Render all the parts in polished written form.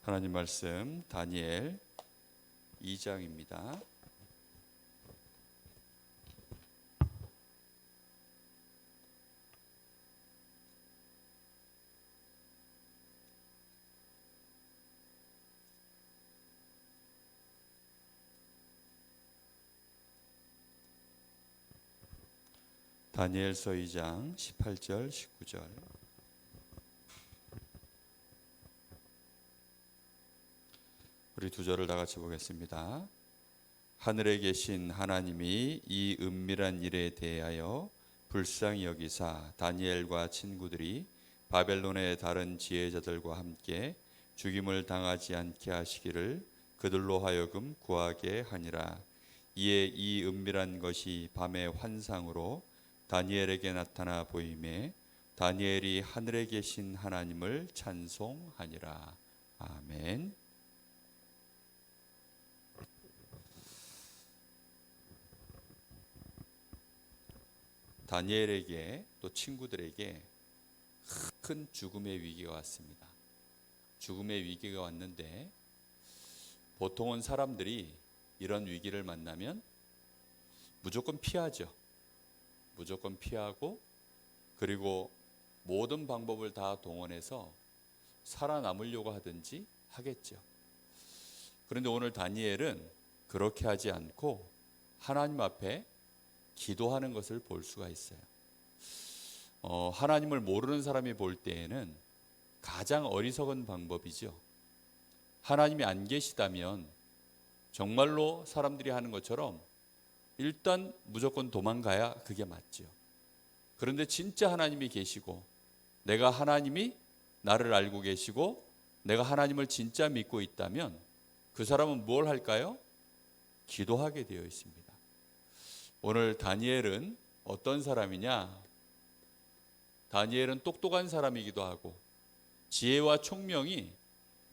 하나님 말씀 다니엘 2장입니다. 다니엘서 2장 18절 19절. 우리 두 절을 다 같이 보겠습니다. 하늘에 계신 하나님이 이 은밀한 일에 대하여 불쌍히 여기사 다니엘과 친구들이 바벨론의 다른 지혜자들과 함께 죽임을 당하지 않게 하시기를 그들로 하여금 구하게 하니라. 이에 이 은밀한 것이 밤의 환상으로 다니엘에게 나타나 보이매 다니엘이 하늘에 계신 하나님을 찬송하니라. 아멘. 다니엘에게 또 친구들에게 큰 죽음의 위기가 왔습니다. 죽음의 위기가 왔는데 보통은 사람들이 이런 위기를 만나면 무조건 피하죠. 무조건 피하고 그리고 모든 방법을 다 동원해서 살아남으려고 하든지 하겠죠. 그런데 오늘 다니엘은 그렇게 하지 않고 하나님 앞에 기도하는 것을 볼 수가 있어요. 하나님을 모르는 사람이 볼 때에는 가장 어리석은 방법이죠. 하나님이 안 계시다면 정말로 사람들이 하는 것처럼 일단 무조건 도망가야 그게 맞죠. 그런데 진짜 하나님이 계시고 내가 하나님이 나를 알고 계시고 내가 하나님을 진짜 믿고 있다면 그 사람은 뭘 할까요? 기도하게 되어 있습니다. 오늘 다니엘은 어떤 사람이냐? 다니엘은 똑똑한 사람이기도 하고 지혜와 총명이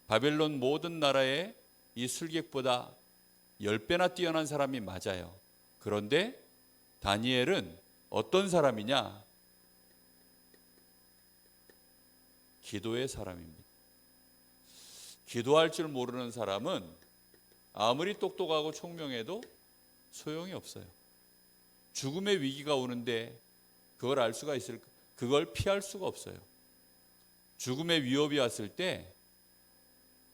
바벨론 모든 나라의 이 술객보다 10배나 뛰어난 사람이 맞아요. 그런데 다니엘은 어떤 사람이냐? 기도의 사람입니다. 기도할 줄 모르는 사람은 아무리 똑똑하고 총명해도 소용이 없어요. 죽음의 위기가 오는데 그걸 알 수가 있을까? 그걸 피할 수가 없어요. 죽음의 위협이 왔을 때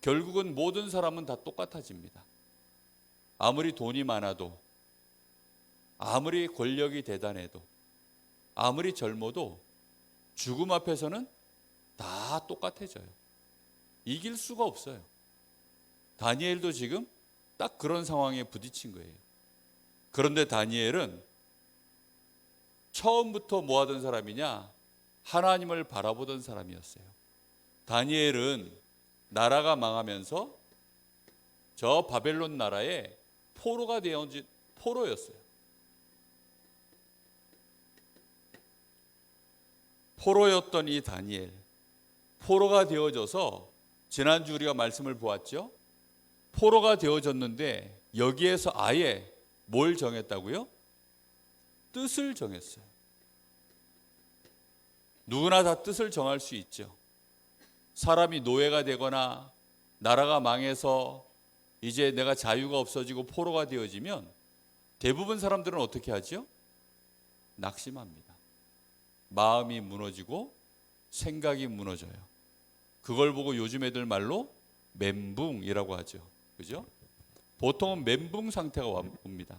결국은 모든 사람은 다 똑같아집니다. 아무리 돈이 많아도 아무리 권력이 대단해도 아무리 젊어도 죽음 앞에서는 다 똑같아져요. 이길 수가 없어요. 다니엘도 지금 딱 그런 상황에 부딪힌 거예요. 그런데 다니엘은 처음부터 뭐 하던 사람이냐? 하나님을 바라보던 사람이었어요. 다니엘은 나라가 망하면서 저 바벨론 나라의 포로가 되어진 포로였어요. 포로였던 이 다니엘, 포로가 되어져서 지난주 우리가 말씀을 보았죠. 포로가 되어졌는데 여기에서 아예 뭘 정했다고요? 뜻을 정했어요. 누구나 다 뜻을 정할 수 있죠. 사람이 노예가 되거나 나라가 망해서 이제 내가 자유가 없어지고 포로가 되어지면 대부분 사람들은 어떻게 하죠? 낙심합니다. 마음이 무너지고 생각이 무너져요. 그걸 보고 요즘 애들 말로 멘붕이라고 하죠. 그죠? 보통은 멘붕 상태가 옵니다.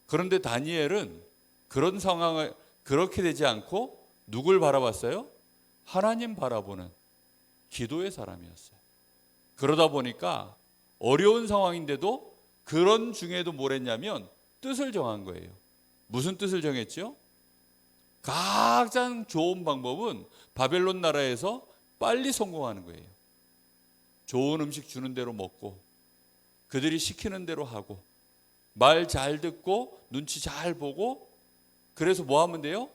그런데 다니엘은 그런 상황을 그렇게 되지 않고 누굴 바라봤어요? 하나님 바라보는 기도의 사람이었어요. 그러다 보니까 어려운 상황인데도 그런 중에도 뭘 했냐면 뜻을 정한 거예요. 무슨 뜻을 정했죠? 가장 좋은 방법은 바벨론 나라에서 빨리 성공하는 거예요. 좋은 음식 주는 대로 먹고 그들이 시키는 대로 하고 말 잘 듣고 눈치 잘 보고 그래서 뭐 하면 돼요?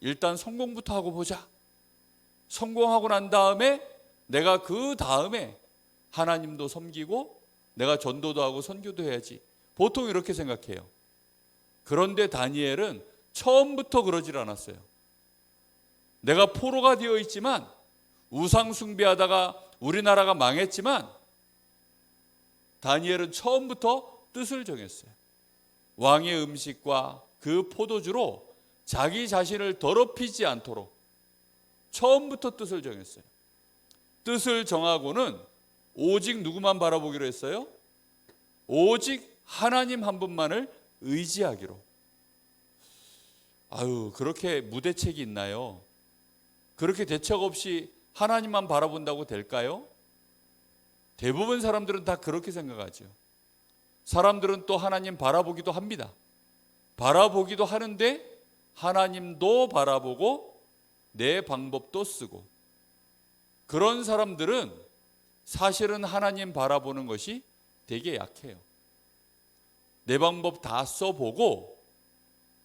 일단 성공부터 하고 보자. 성공하고 난 다음에 내가 그 다음에 하나님도 섬기고 내가 전도도 하고 선교도 해야지. 보통 이렇게 생각해요. 그런데 다니엘은 처음부터 그러질 않았어요. 내가 포로가 되어 있지만 우상 숭배하다가 우리나라가 망했지만 다니엘은 처음부터 뜻을 정했어요. 왕의 음식과 그 포도주로 자기 자신을 더럽히지 않도록 처음부터 뜻을 정했어요. 뜻을 정하고는 오직 누구만 바라보기로 했어요? 오직 하나님 한 분만을 의지하기로. 그렇게 무대책이 있나요? 그렇게 대책 없이 하나님만 바라본다고 될까요? 대부분 사람들은 다 그렇게 생각하죠. 사람들은 또 하나님 바라보기도 합니다. 바라보기도 하는데 하나님도 바라보고 내 방법도 쓰고, 그런 사람들은 사실은 하나님 바라보는 것이 되게 약해요. 내 방법 다 써보고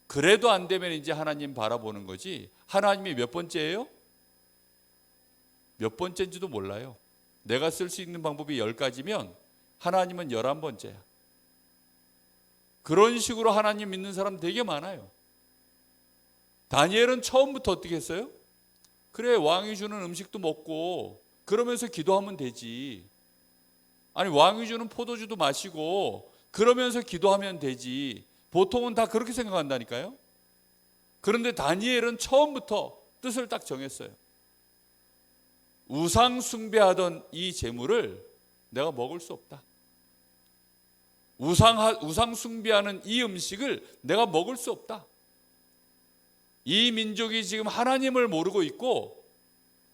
그래도 안 되면 이제 하나님 바라보는 거지, 하나님이 몇 번째예요? 몇 번째인지도 몰라요. 내가 쓸 수 있는 방법이 10가지면 하나님은 11번째야. 그런 식으로 하나님 믿는 사람 되게 많아요. 다니엘은 처음부터 어떻게 했어요? 그래, 왕이 주는 음식도 먹고 그러면서 기도하면 되지. 아니, 왕이 주는 포도주도 마시고 그러면서 기도하면 되지. 보통은 다 그렇게 생각한다니까요. 그런데 다니엘은 처음부터 뜻을 딱 정했어요. 우상 숭배하던 이 재물을 내가 먹을 수 없다. 우상 숭배하는 이 음식을 내가 먹을 수 없다. 이 민족이 지금 하나님을 모르고 있고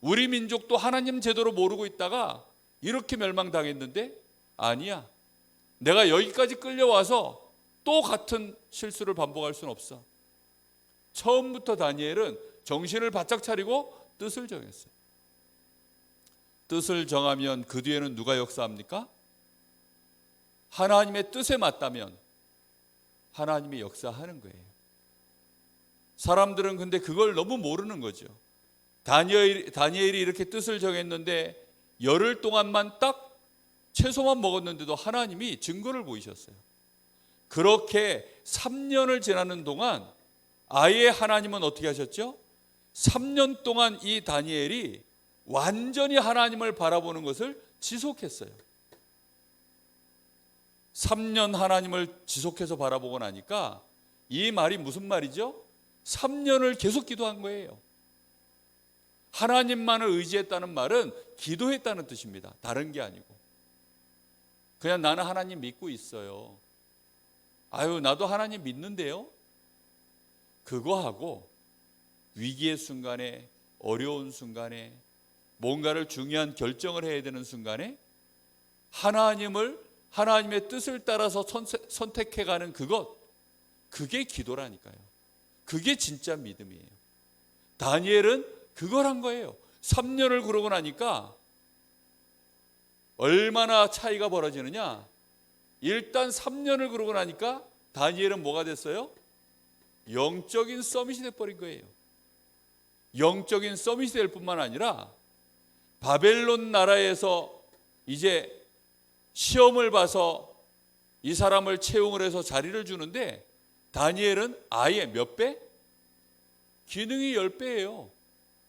우리 민족도 하나님 제대로 모르고 있다가 이렇게 멸망당했는데, 아니야, 내가 여기까지 끌려와서 또 같은 실수를 반복할 수는 없어. 처음부터 다니엘은 정신을 바짝 차리고 뜻을 정했어요. 뜻을 정하면 그 뒤에는 누가 역사합니까? 하나님의 뜻에 맞다면 하나님이 역사하는 거예요. 사람들은 근데 그걸 너무 모르는 거죠. 다니엘이 이렇게 뜻을 정했는데 열흘 동안만 딱 채소만 먹었는데도 하나님이 증거를 보이셨어요. 그렇게 3년을 지나는 동안 아예 하나님은 어떻게 하셨죠? 3년 동안 이 다니엘이 완전히 하나님을 바라보는 것을 지속했어요. 3년 하나님을 지속해서 바라보고 나니까 이 말이 무슨 말이죠? 3년을 계속 기도한 거예요. 하나님만을 의지했다는 말은 기도했다는 뜻입니다. 다른 게 아니고. 그냥 나는 하나님 믿고 있어요. 나도 하나님 믿는데요. 그거하고 위기의 순간에, 어려운 순간에, 뭔가를 중요한 결정을 해야 되는 순간에 하나님의 뜻을 따라서 선택해가는 그게 기도라니까요. 그게 진짜 믿음이에요. 다니엘은 그걸 한 거예요. 3년을 그러고 나니까 얼마나 차이가 벌어지느냐. 일단 3년을 그러고 나니까 다니엘은 뭐가 됐어요? 영적인 서밋이 돼버린 거예요. 영적인 서밋이 될 뿐만 아니라 바벨론 나라에서 이제 시험을 봐서 이 사람을 채용을 해서 자리를 주는데 다니엘은 아예 몇 배? 기능이 10배예요.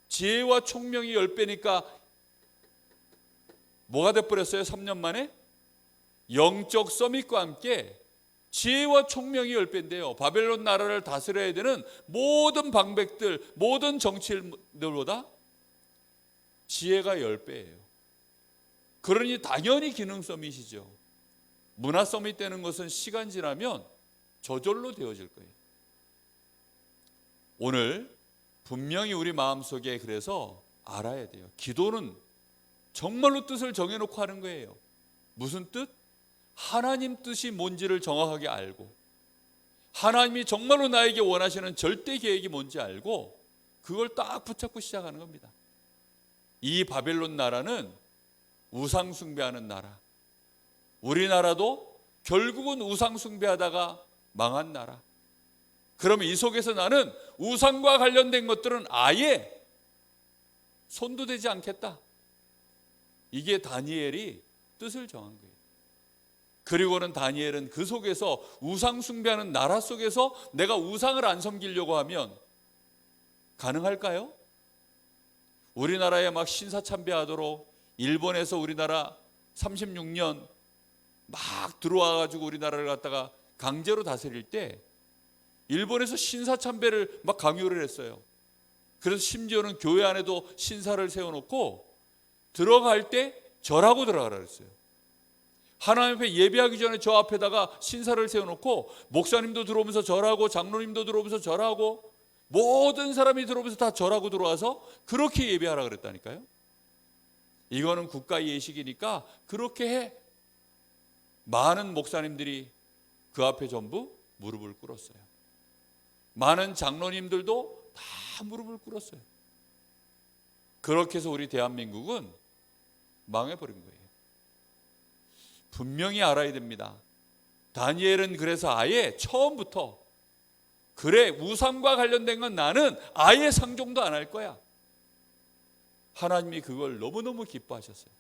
지혜와 총명이 10배니까 뭐가 돼버렸어요? 3년 만에? 영적 서밋과 함께 지혜와 총명이 10배인데요. 바벨론 나라를 다스려야 되는 모든 방백들, 모든 정치인들보다 지혜가 10배예요. 그러니 당연히 기능 서밋이죠. 문화 서밋 되는 것은 시간 지나면 저절로 되어질 거예요. 오늘 분명히 우리 마음속에 그래서 알아야 돼요. 기도는 정말로 뜻을 정해놓고 하는 거예요. 무슨 뜻? 하나님 뜻이 뭔지를 정확하게 알고, 하나님이 정말로 나에게 원하시는 절대 계획이 뭔지 알고 그걸 딱 붙잡고 시작하는 겁니다. 이 바벨론 나라는 우상 숭배하는 나라, 우리나라도 결국은 우상 숭배하다가 망한 나라. 그러면 이 속에서 나는 우상과 관련된 것들은 아예 손도 대지 않겠다. 이게 다니엘이 뜻을 정한 거예요. 그리고는 다니엘은 그 속에서 우상 숭배하는 나라 속에서 내가 우상을 안 섬기려고 하면 가능할까요? 우리나라에 막 신사참배하도록 일본에서 우리나라 36년 막 들어와 가지고 우리나라를 갖다가 강제로 다스릴 때 일본에서 신사참배를 막 강요를 했어요. 그래서 심지어는 교회 안에도 신사를 세워놓고 들어갈 때 절하고 들어가라 그랬어요. 하나님 앞에 예배하기 전에 저 앞에다가 신사를 세워놓고 목사님도 들어오면서 절하고 장로님도 들어오면서 절하고 모든 사람이 들어오면서 다 절하고 들어와서 그렇게 예배하라 그랬다니까요. 이거는 국가 예식이니까 그렇게 해. 많은 목사님들이 그 앞에 전부 무릎을 꿇었어요. 많은 장로님들도 다 무릎을 꿇었어요. 그렇게 해서 우리 대한민국은 망해버린 거예요. 분명히 알아야 됩니다. 다니엘은 그래서 아예 처음부터 그래, 우상과 관련된 건 나는 아예 상종도 안 할 거야. 하나님이 그걸 너무너무 기뻐하셨어요.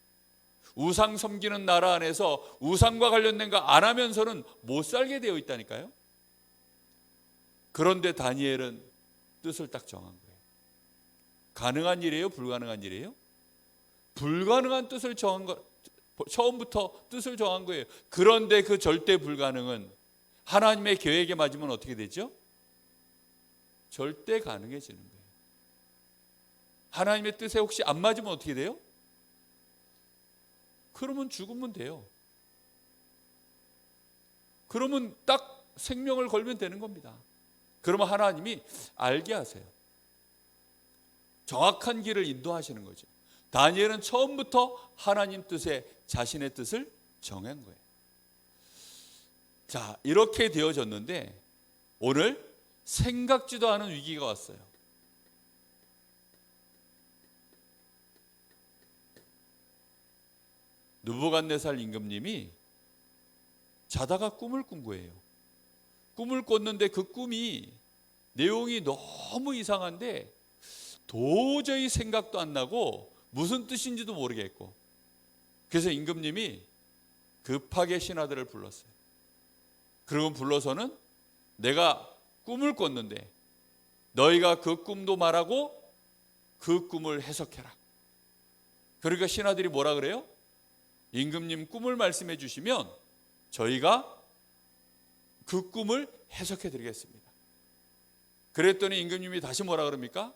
우상 섬기는 나라 안에서 우상과 관련된 거 안 하면서는 못 살게 되어 있다니까요. 그런데 다니엘은 뜻을 딱 정한 거예요. 가능한 일이에요? 불가능한 일이에요? 불가능한 뜻을 정한 거, 처음부터 뜻을 정한 거예요. 그런데 그 절대 불가능은 하나님의 계획에 맞으면 어떻게 되죠? 절대 가능해지는 거예요. 하나님의 뜻에 혹시 안 맞으면 어떻게 돼요? 그러면 죽으면 돼요. 그러면 딱 생명을 걸면 되는 겁니다. 그러면 하나님이 알게 하세요. 정확한 길을 인도하시는 거죠. 다니엘은 처음부터 하나님 뜻에 자신의 뜻을 정한 거예요. 자, 이렇게 되어졌는데 오늘 생각지도 않은 위기가 왔어요. 느부갓네살 임금님이 자다가 꿈을 꾼 거예요. 꿈을 꿨는데 그 꿈이 내용이 너무 이상한데 도저히 생각도 안 나고 무슨 뜻인지도 모르겠고, 그래서 임금님이 급하게 신하들을 불렀어요. 그리고 불러서는 내가 꿈을 꿨는데 너희가 그 꿈도 말하고 그 꿈을 해석해라. 그러니까 신하들이 뭐라 그래요? 임금님 꿈을 말씀해 주시면 저희가 그 꿈을 해석해 드리겠습니다. 그랬더니 임금님이 다시 뭐라 그럽니까?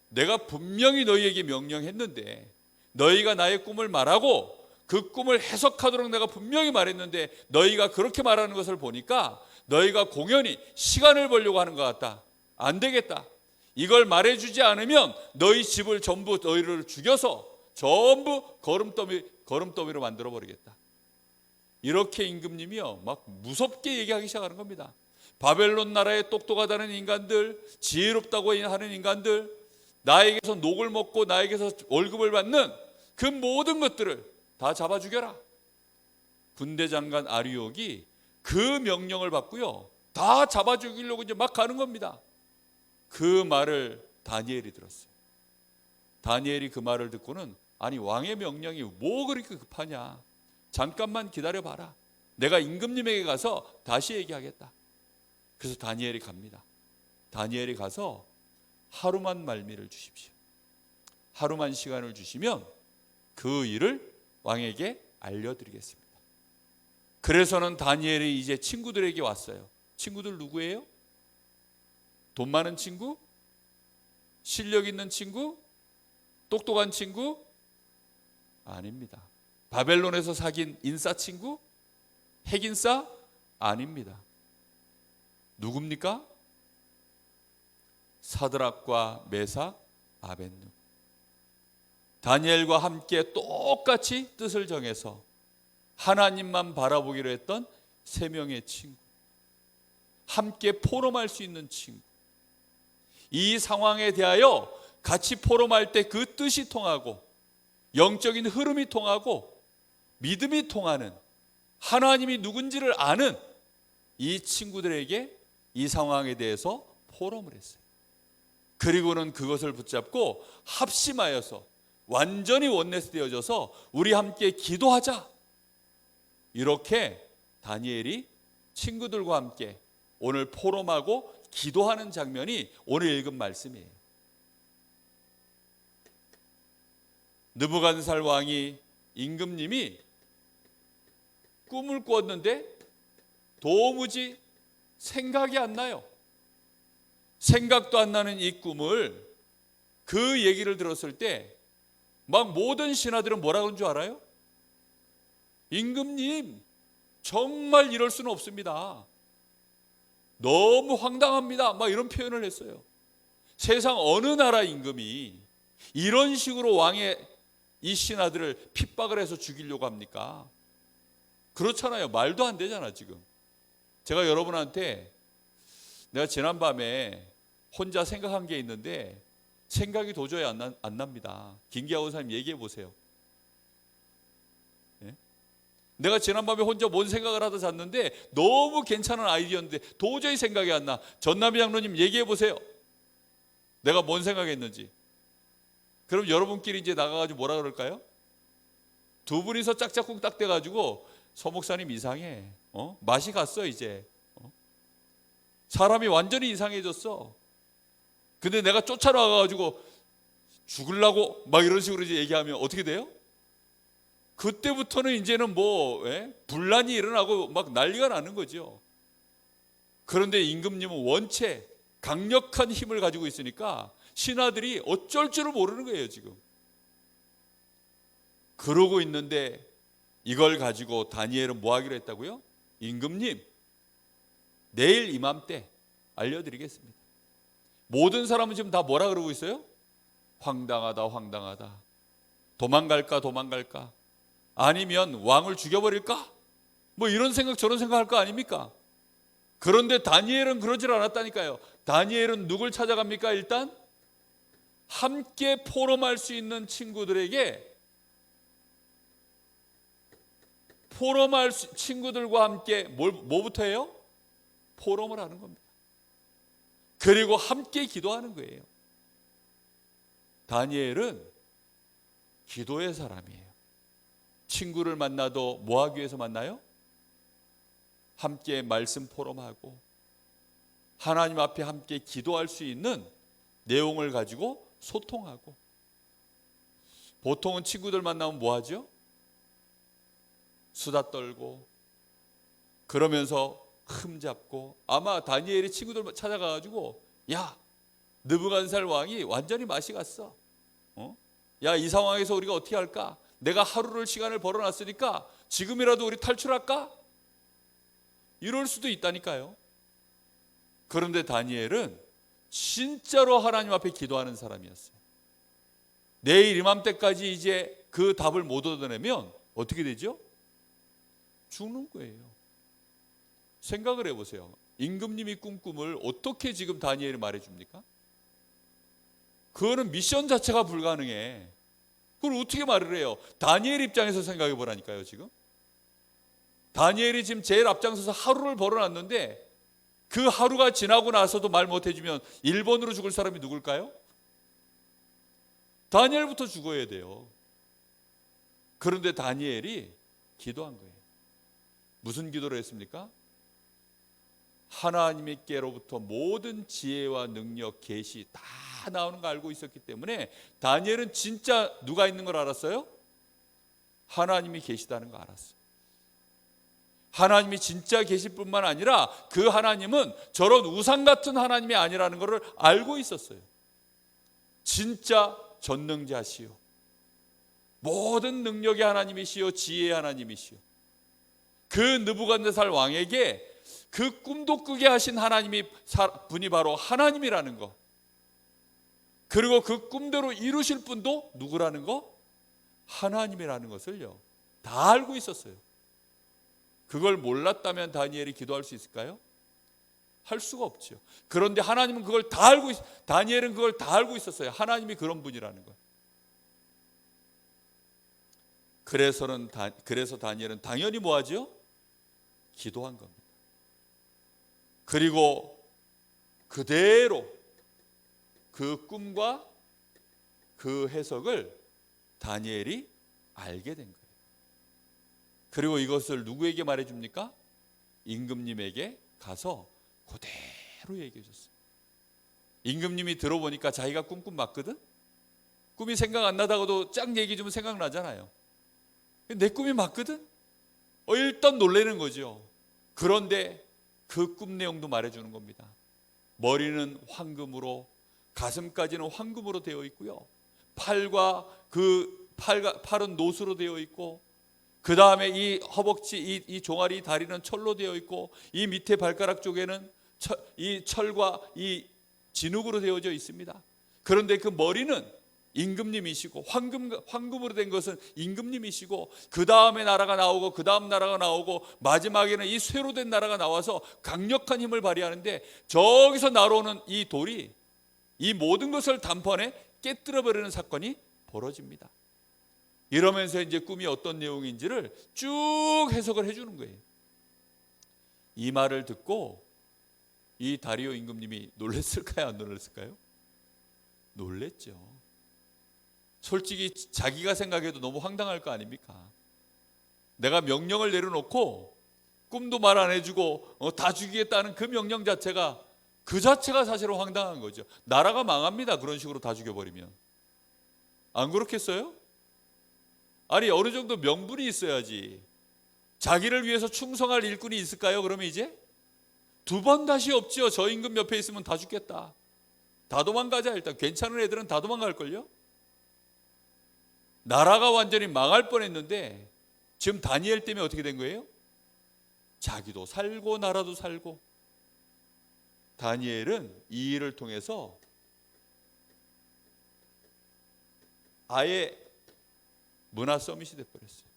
내가 분명히 너희에게 명령했는데 너희가 나의 꿈을 말하고 그 꿈을 해석하도록 내가 분명히 말했는데 너희가 그렇게 말하는 것을 보니까 너희가 공연히 시간을 벌려고 하는 것 같다. 안 되겠다. 이걸 말해주지 않으면 너희 집을 전부 너희를 죽여서 전부 거름더미로 만들어버리겠다. 이렇게 임금님이요 막 무섭게 얘기하기 시작하는 겁니다. 바벨론 나라의 똑똑하다는 인간들, 지혜롭다고 하는 인간들, 나에게서 녹을 먹고 나에게서 월급을 받는 그 모든 것들을 다 잡아 죽여라. 군대장관 아리옥이 그 명령을 받고요 다 잡아 죽이려고 이제 막 가는 겁니다. 그 말을 다니엘이 들었어요. 다니엘이 그 말을 듣고는 아니 왕의 명령이 뭐 그렇게 급하냐, 잠깐만 기다려봐라, 내가 임금님에게 가서 다시 얘기하겠다. 그래서 다니엘이 갑니다. 다니엘이 가서 하루만 말미를 주십시오. 하루만 시간을 주시면 그 일을 왕에게 알려드리겠습니다. 그래서는 다니엘이 이제 친구들에게 왔어요. 친구들 누구예요? 돈 많은 친구? 실력 있는 친구? 똑똑한 친구? 아닙니다. 바벨론에서 사귄 인싸 친구? 핵인싸? 아닙니다. 누굽니까? 사드락과 메삭, 아벳느고. 다니엘과 함께 똑같이 뜻을 정해서 하나님만 바라보기로 했던 세 명의 친구, 함께 포럼할 수 있는 친구. 이 상황에 대하여 같이 포럼할 때 그 뜻이 통하고 영적인 흐름이 통하고 믿음이 통하는, 하나님이 누군지를 아는 이 친구들에게 이 상황에 대해서 포럼을 했어요. 그리고는 그것을 붙잡고 합심하여서 완전히 원내스되어져서 우리 함께 기도하자. 이렇게 다니엘이 친구들과 함께 오늘 포럼하고 기도하는 장면이 오늘 읽은 말씀이에요. 느부갓네살 왕이 임금님이 꿈을 꾸었는데 도무지 생각이 안 나요. 생각도 안 나는 이 꿈을, 그 얘기를 들었을 때 막 모든 신하들은 뭐라 그런 줄 알아요? 임금님, 정말 이럴 수는 없습니다. 너무 황당합니다. 막 이런 표현을 했어요. 세상 어느 나라 임금이 이런 식으로 왕의 이 신하들을 핍박을 해서 죽이려고 합니까? 그렇잖아요. 말도 안 되잖아. 지금 제가 여러분한테, 내가 지난밤에 혼자 생각한 게 있는데 생각이 도저히 안 납니다. 김기하 원사님 얘기해 보세요. 네? 내가 지난밤에 혼자 뭔 생각을 하다 잤는데 너무 괜찮은 아이디어인데 도저히 생각이 안 나. 전남희 장로님 얘기해 보세요. 내가 뭔 생각했는지. 그럼 여러분끼리 이제 나가가지고 뭐라 그럴까요? 두 분이서 짝짝꿍 딱 돼가지고 서 목사님 이상해. 맛이 갔어 이제. 사람이 완전히 이상해졌어. 근데 내가 쫓아나가가지고 죽으려고 막 이런 식으로 이제 얘기하면 어떻게 돼요? 그때부터는 이제는 분란이 일어나고 막 난리가 나는 거죠. 그런데 임금님은 원체 강력한 힘을 가지고 있으니까 신하들이 어쩔 줄을 모르는 거예요 지금. 그러고 있는데 이걸 가지고 다니엘은 뭐 하기로 했다고요? 임금님, 내일 이맘때 알려드리겠습니다. 모든 사람은 지금 다 뭐라 그러고 있어요? 황당하다, 황당하다. 도망갈까? 아니면 왕을 죽여버릴까? 뭐 이런 생각 저런 생각할 거 아닙니까? 그런데 다니엘은 그러질 않았다니까요. 다니엘은 누굴 찾아갑니까? 일단 함께 포럼할 수 있는 친구들에게, 친구들과 함께 뭐부터 해요? 포럼을 하는 겁니다. 그리고 함께 기도하는 거예요. 다니엘은 기도의 사람이에요. 친구를 만나도 뭐 하기 위해서 만나요? 함께 말씀 포럼하고 하나님 앞에 함께 기도할 수 있는 내용을 가지고 소통하고. 보통은 친구들 만나면 뭐 하죠? 수다 떨고 그러면서 흠잡고. 아마 다니엘이 친구들 찾아가가지고, 야, 느부갓네살 왕이 완전히 맛이 갔어. 야, 이 상황에서 우리가 어떻게 할까? 내가 하루를 시간을 벌어놨으니까 지금이라도 우리 탈출할까? 이럴 수도 있다니까요. 그런데 다니엘은 진짜로 하나님 앞에 기도하는 사람이었어요. 내일 이맘때까지 이제 그 답을 못 얻어내면 어떻게 되죠? 죽는 거예요. 생각을 해보세요. 임금님이 꾼 꿈을 어떻게 지금 다니엘이 말해줍니까? 그거는 미션 자체가 불가능해. 그걸 어떻게 말을 해요? 다니엘 입장에서 생각해 보라니까요. 지금 다니엘이 지금 제일 앞장서서 하루를 벌어놨는데 그 하루가 지나고 나서도 말 못해주면 1번으로 죽을 사람이 누굴까요? 다니엘부터 죽어야 돼요. 그런데 다니엘이 기도한 거예요. 무슨 기도를 했습니까? 하나님께로부터 모든 지혜와 능력, 계시 다 나오는 거 알고 있었기 때문에 다니엘은 진짜 누가 있는 걸 알았어요? 하나님이 계시다는 거 알았어요. 하나님이 진짜 계실 뿐만 아니라 그 하나님은 저런 우상 같은 하나님이 아니라는 것을 알고 있었어요. 진짜 전능자시요, 모든 능력의 하나님이시요, 지혜의 하나님이시요, 그 느부갓네살 왕에게 그 꿈도 꾸게 하신 분이 바로 하나님이라는 거, 그리고 그 꿈대로 이루실 분도 누구라는 거? 하나님이라는 것을요 다 알고 있었어요. 그걸 몰랐다면 다니엘이 기도할 수 있을까요? 할 수가 없죠. 그런데 하나님은 그걸 다 알고 다니엘은 그걸 다 알고 있었어요. 하나님이 그런 분이라는 거. 그래서 다니엘은 당연히 뭐 하죠? 기도한 겁니다. 그리고 그대로 그 꿈과 그 해석을 다니엘이 알게 된 거예요. 그리고 이것을 누구에게 말해줍니까? 임금님에게 가서 그대로 얘기해 줬어요. 임금님이 들어보니까 자기가 꿈 맞거든? 꿈이 생각 안 나다고도 쫙 얘기 주면 생각나잖아요. 내 꿈이 맞거든? 일단 놀라는 거죠. 그런데 그 꿈 내용도 말해주는 겁니다. 머리는 황금으로, 가슴까지는 황금으로 되어 있고요. 팔은 노수로 되어 있고, 그 다음에 이 허벅지, 이 종아리, 다리는 철로 되어 있고, 이 밑에 발가락 쪽에는 이 철과 이 진흙으로 되어져 있습니다. 그런데 그 머리는 임금님이시고, 황금으로 된 것은 임금님이시고, 그 다음에 나라가 나오고, 그 다음 나라가 나오고, 마지막에는 이 쇠로 된 나라가 나와서 강력한 힘을 발휘하는데, 저기서 날아오는 이 돌이 이 모든 것을 단번에 깨뜨려 버리는 사건이 벌어집니다. 이러면서 이제 꿈이 어떤 내용인지를 쭉 해석을 해주는 거예요. 이 말을 듣고 이 다리오 임금님이 놀랬을까요, 안 놀랬을까요? 놀랬죠. 솔직히 자기가 생각해도 너무 황당할 거 아닙니까? 내가 명령을 내려놓고 꿈도 말 안 해주고 다 죽이겠다는 그 명령 자체가, 그 자체가 사실은 황당한 거죠. 나라가 망합니다, 그런 식으로 다 죽여버리면. 안 그렇겠어요? 아니, 어느 정도 명분이 있어야지. 자기를 위해서 충성할 일꾼이 있을까요? 그러면 이제 두 번 다시 없죠. 저 임금 옆에 있으면 다 죽겠다, 다 도망가자. 일단 괜찮은 애들은 다 도망갈걸요. 나라가 완전히 망할 뻔했는데 지금 다니엘 때문에 어떻게 된 거예요? 자기도 살고 나라도 살고. 다니엘은 이 일을 통해서 아예 문화 서밋이 돼버렸어요.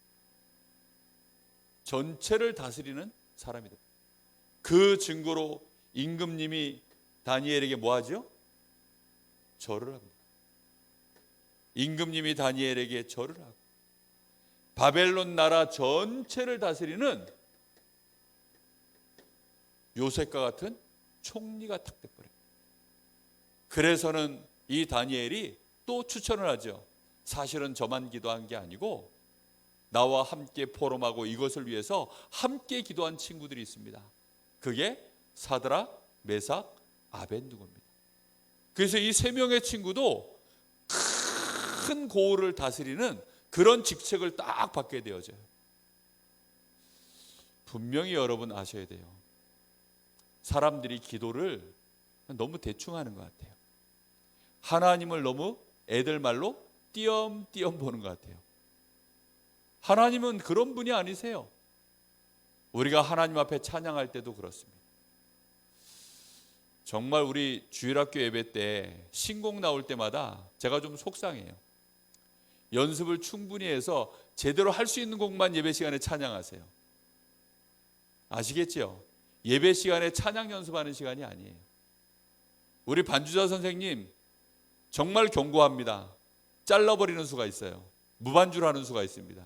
전체를 다스리는 사람이 됐어요. 그 증거로 임금님이 다니엘에게 뭐 하죠? 절을 합니다. 임금님이 다니엘에게 절을 하고, 바벨론 나라 전체를 다스리는 요셉과 같은 총리가 탁 돼버려요. 그래서는 이 다니엘이 또 추천을 하죠. 사실은 저만 기도한 게 아니고 나와 함께 포럼하고 이것을 위해서 함께 기도한 친구들이 있습니다. 그게 사드락, 메삭, 아벤누고입니다. 그래서 이 세 명의 친구도 큰 고을을 다스리는 그런 직책을 딱 받게 되어져요. 분명히 여러분 아셔야 돼요. 사람들이 기도를 너무 대충 하는 것 같아요. 하나님을 너무 애들 말로 띄엄띄엄 보는 것 같아요. 하나님은 그런 분이 아니세요. 우리가 하나님 앞에 찬양할 때도 그렇습니다. 정말 우리 주일학교 예배 때 신곡 나올 때마다 제가 좀 속상해요. 연습을 충분히 해서 제대로 할 수 있는 곡만 예배 시간에 찬양하세요. 아시겠죠? 예배 시간에 찬양 연습하는 시간이 아니에요. 우리 반주자 선생님 정말 경고합니다. 잘라버리는 수가 있어요. 무반주를 하는 수가 있습니다.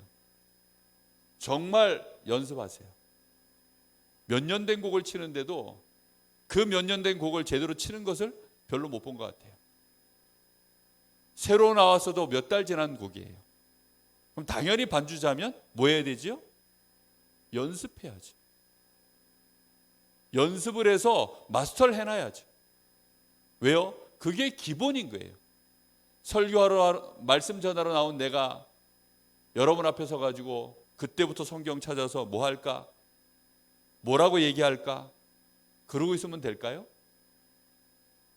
정말 연습하세요. 몇 년 된 곡을 치는데도 그 몇 년 된 곡을 제대로 치는 것을 별로 못 본 것 같아요. 새로 나왔어도 몇 달 지난 곡이에요. 그럼 당연히 반주자면 뭐 해야 되죠? 연습해야죠. 연습을 해서 마스터를 해놔야죠. 왜요? 그게 기본인 거예요. 설교하러, 말씀 전하러 나온 내가 여러분 앞에 서가지고 그때부터 성경 찾아서 뭐 할까? 뭐라고 얘기할까? 그러고 있으면 될까요?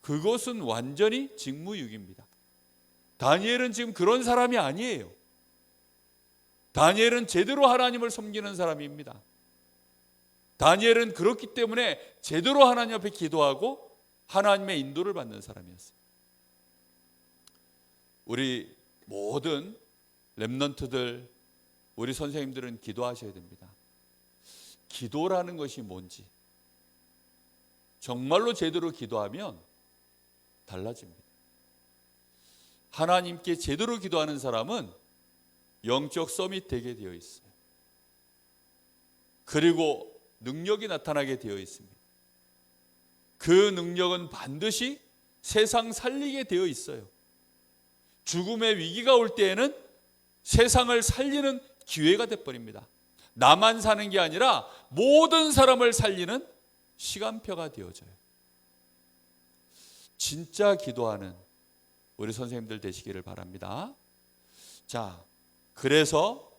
그것은 완전히 직무유기입니다. 다니엘은 지금 그런 사람이 아니에요. 다니엘은 제대로 하나님을 섬기는 사람입니다. 다니엘은 그렇기 때문에 제대로 하나님 앞에 기도하고 하나님의 인도를 받는 사람이었어요. 우리 모든 렘넌트들, 우리 선생님들은 기도하셔야 됩니다. 기도라는 것이 뭔지 정말로 제대로 기도하면 달라집니다. 하나님께 제대로 기도하는 사람은 영적 서밋 되게 되어 있어요. 그리고 능력이 나타나게 되어 있습니다. 그 능력은 반드시 세상 살리게 되어 있어요. 죽음의 위기가 올 때에는 세상을 살리는 기회가 돼버립니다. 나만 사는 게 아니라 모든 사람을 살리는 시간표가 되어져요. 진짜 기도하는 우리 선생님들 되시기를 바랍니다. 자, 그래서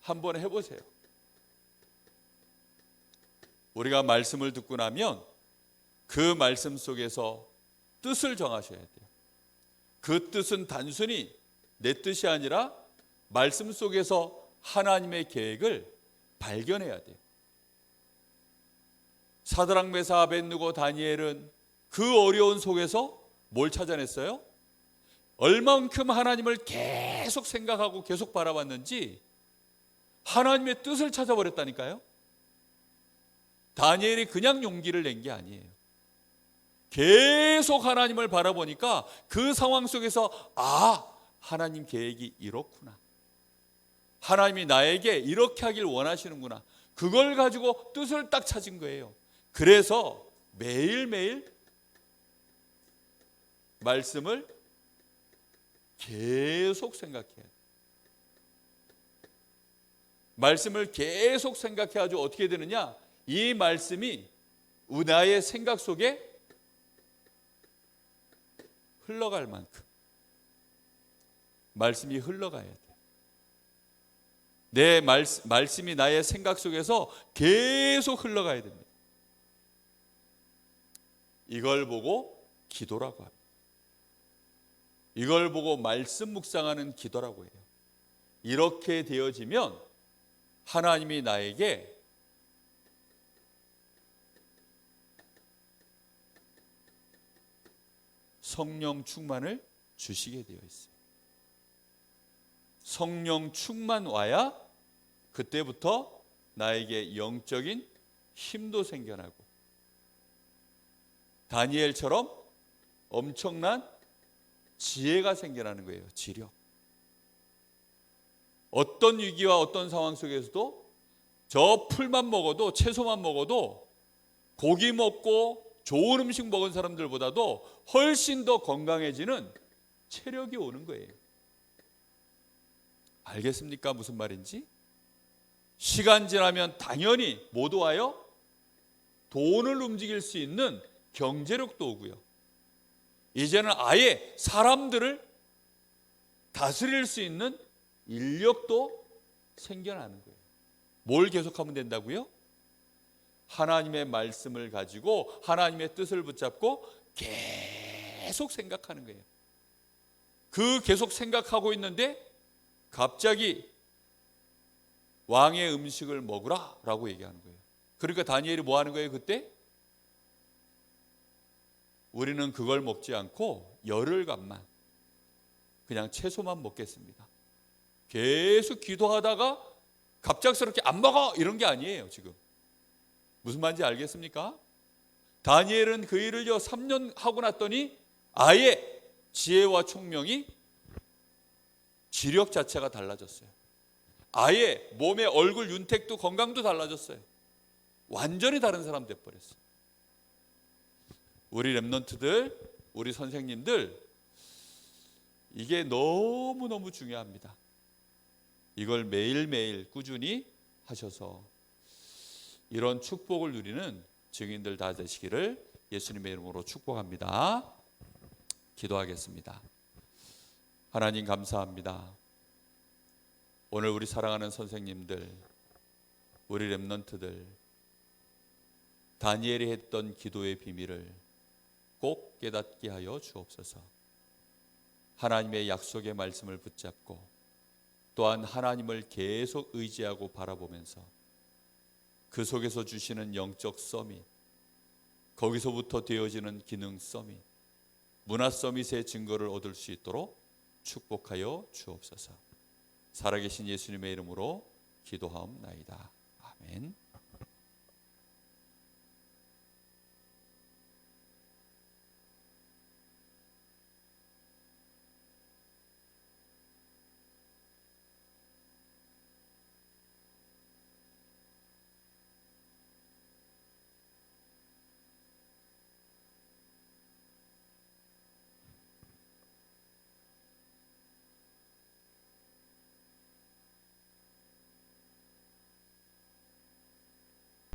한번 해보세요. 우리가 말씀을 듣고 나면 그 말씀 속에서 뜻을 정하셔야 돼요. 그 뜻은 단순히 내 뜻이 아니라 말씀 속에서 하나님의 계획을 발견해야 돼요. 사드락 메사 아벳느고 다니엘은 그 어려운 속에서 뭘 찾아냈어요? 얼만큼 하나님을 계속 생각하고 계속 바라봤는지 하나님의 뜻을 찾아버렸다니까요. 다니엘이 그냥 용기를 낸 게 아니에요. 계속 하나님을 바라보니까 그 상황 속에서 하나님 계획이 이렇구나. 하나님이 나에게 이렇게 하길 원하시는구나. 그걸 가지고 뜻을 딱 찾은 거예요. 그래서 매일매일 말씀을 계속 생각해야 돼요. 말씀을 계속 생각해가지고 어떻게 되느냐? 이 말씀이 나의 생각 속에 흘러갈 만큼 말씀이 흘러가야 돼요. 내 말씀이 나의 생각 속에서 계속 흘러가야 됩니다. 이걸 보고 기도라고 합니다. 이걸 보고 말씀 묵상하는 기도라고 해요. 이렇게 되어지면 하나님이 나에게 성령 충만을 주시게 되어 있어요. 성령 충만 와야 그때부터 나에게 영적인 힘도 생겨나고 다니엘처럼 엄청난 지혜가 생겨나는 거예요. 지력. 어떤 위기와 어떤 상황 속에서도 저 풀만 먹어도, 채소만 먹어도, 고기 먹고 좋은 음식 먹은 사람들보다도 훨씬 더 건강해지는 체력이 오는 거예요. 알겠습니까? 무슨 말인지? 시간 지나면 당연히 모두 와요. 돈을 움직일 수 있는 경제력도 오고요. 이제는 아예 사람들을 다스릴 수 있는 인력도 생겨나는 거예요. 뭘 계속하면 된다고요? 하나님의 말씀을 가지고 하나님의 뜻을 붙잡고 계속 생각하는 거예요. 그 계속 생각하고 있는데 갑자기 왕의 음식을 먹으라 라고 얘기하는 거예요. 그러니까 다니엘이 뭐 하는 거예요 그때? 우리는 그걸 먹지 않고 열흘간만 그냥 채소만 먹겠습니다. 계속 기도하다가 갑작스럽게 안 먹어 이런 게 아니에요. 지금 무슨 말인지 알겠습니까? 다니엘은 그 일을 3년 하고 났더니 아예 지혜와 총명이 지력 자체가 달라졌어요. 아예 몸의 얼굴 윤택도 건강도 달라졌어요. 완전히 다른 사람 돼버렸어요. 우리 랩런트들, 우리 선생님들 이게 너무너무 중요합니다. 이걸 매일매일 꾸준히 하셔서 이런 축복을 누리는 증인들 다 되시기를 예수님의 이름으로 축복합니다. 기도하겠습니다. 하나님 감사합니다. 오늘 우리 사랑하는 선생님들, 우리 랩런트들 다니엘이 했던 기도의 비밀을 꼭 깨닫게 하여 주옵소서. 하나님의 약속의 말씀을 붙잡고 또한 하나님을 계속 의지하고 바라보면서 그 속에서 주시는 영적 서밋, 거기서부터 되어지는 기능 서밋, 문화 서밋의 증거를 얻을 수 있도록 축복하여 주옵소서. 살아계신 예수님의 이름으로 기도하옵나이다. 아멘.